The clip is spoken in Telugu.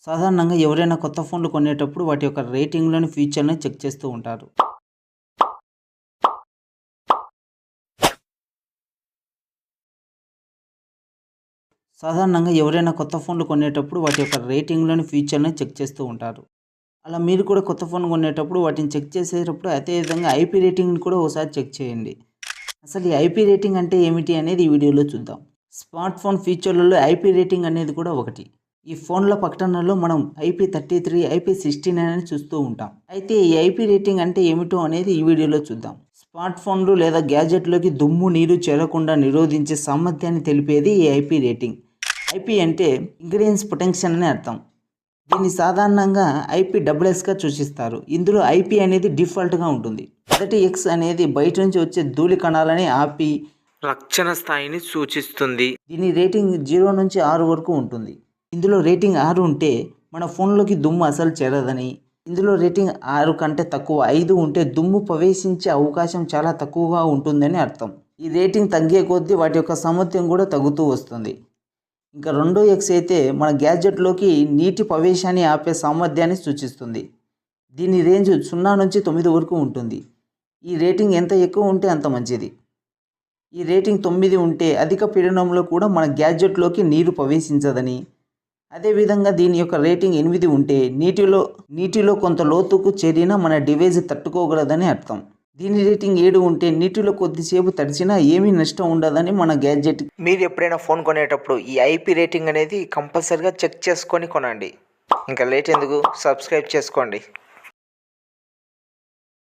సాధారణంగా ఎవరైనా కొత్త ఫోన్లు కొనేటప్పుడు వాటి యొక్క రేటింగ్‌లోని ఫీచర్‌ని చెక్ చేస్తూ ఉంటారు. సాధారణంగా ఎవరైనా కొత్త ఫోన్లు కొనేటప్పుడు వాటి యొక్క రేటింగ్‌లోని ఫీచర్‌ని చెక్ చేస్తూ ఉంటారు. అలా మీరు కూడా కొత్త ఫోన్ కొనేటప్పుడు వాటిని చెక్ చేసేటప్పుడు అదే విధంగా ఐపీ రేటింగ్‌ని కూడా ఒకసారి చెక్ చేయండి. అసలు ఈ ఐపీ రేటింగ్ అంటే ఏమిటి అనేది ఈ వీడియోలో చూద్దాం. స్మార్ట్ ఫోన్ ఫీచర్లలో ఐపీ రేటింగ్ అనేది కూడా ఒకటి. ఈ ఫోన్ల ప్రకటనలో మనం IP33, IP69 అని చూస్తూ ఉంటాం. అయితే ఈ ఐపీ రేటింగ్ అంటే ఏమిటో అనేది ఈ వీడియోలో చూద్దాం. స్మార్ట్ ఫోన్లు లేదా గ్యాజెట్లోకి దుమ్ము నీరు చేరకుండా నిరోధించే సామర్థ్యాన్ని తెలిపేది ఈ ఐపీ రేటింగ్. ఐపీ అంటే ఇంగ్రీడియన్స్ ప్రొటెక్షన్ అని అర్థం. దీన్ని సాధారణంగా IPSSగా సూచిస్తారు. ఇందులో ఐపీ అనేది డిఫాల్ట్గా ఉంటుంది. మొదటి ఎక్స్ అనేది బయట నుంచి వచ్చే ధూళి కణాలని ఆపి రక్షణ స్థాయిని సూచిస్తుంది. దీని రేటింగ్ 0 నుంచి 6 వరకు ఉంటుంది. ఇందులో రేటింగ్ 6 ఉంటే మన ఫోన్లోకి దుమ్ము అసలు చేరదని, ఇందులో రేటింగ్ 6 కంటే తక్కువ 5 ఉంటే దుమ్ము ప్రవేశించే అవకాశం చాలా తక్కువగా ఉంటుందని అర్థం. ఈ రేటింగ్ తగ్గే కొద్దీ వాటి యొక్క సామర్థ్యం కూడా తగ్గుతూ వస్తుంది. ఇంకా రెండో ఎక్స్ అయితే మన గ్యాడ్జెట్లోకి నీటి ప్రవేశాన్ని ఆపే సామర్థ్యాన్ని సూచిస్తుంది. దీని రేంజ్ 0 నుంచి 9 వరకు ఉంటుంది. ఈ రేటింగ్ ఎంత ఎక్కువ ఉంటే అంత మంచిది. ఈ రేటింగ్ 9 ఉంటే అధిక పీడనంలో కూడా మన గ్యాడ్జెట్లోకి నీరు ప్రవేశించదని, అదేవిధంగా దీని యొక్క రేటింగ్ 8 ఉంటే నీటిలో కొంత లోతుకు చేరినా మన డివైస్ తట్టుకోగలదని అర్థం. దీని రేటింగ్ 7 ఉంటే నీటిలో కొద్దిసేపు తడిచినా ఏమీ నష్టం ఉండదని మన గ్యాడ్జెట్. మీరు ఎప్పుడైనా ఫోన్ కొనేటప్పుడు ఈ ఐపీ రేటింగ్ అనేది కంపల్సరీగా చెక్ చేసుకొని కొనండి. ఇంకా లేట్ ఎందుకు, సబ్స్క్రైబ్ చేసుకోండి.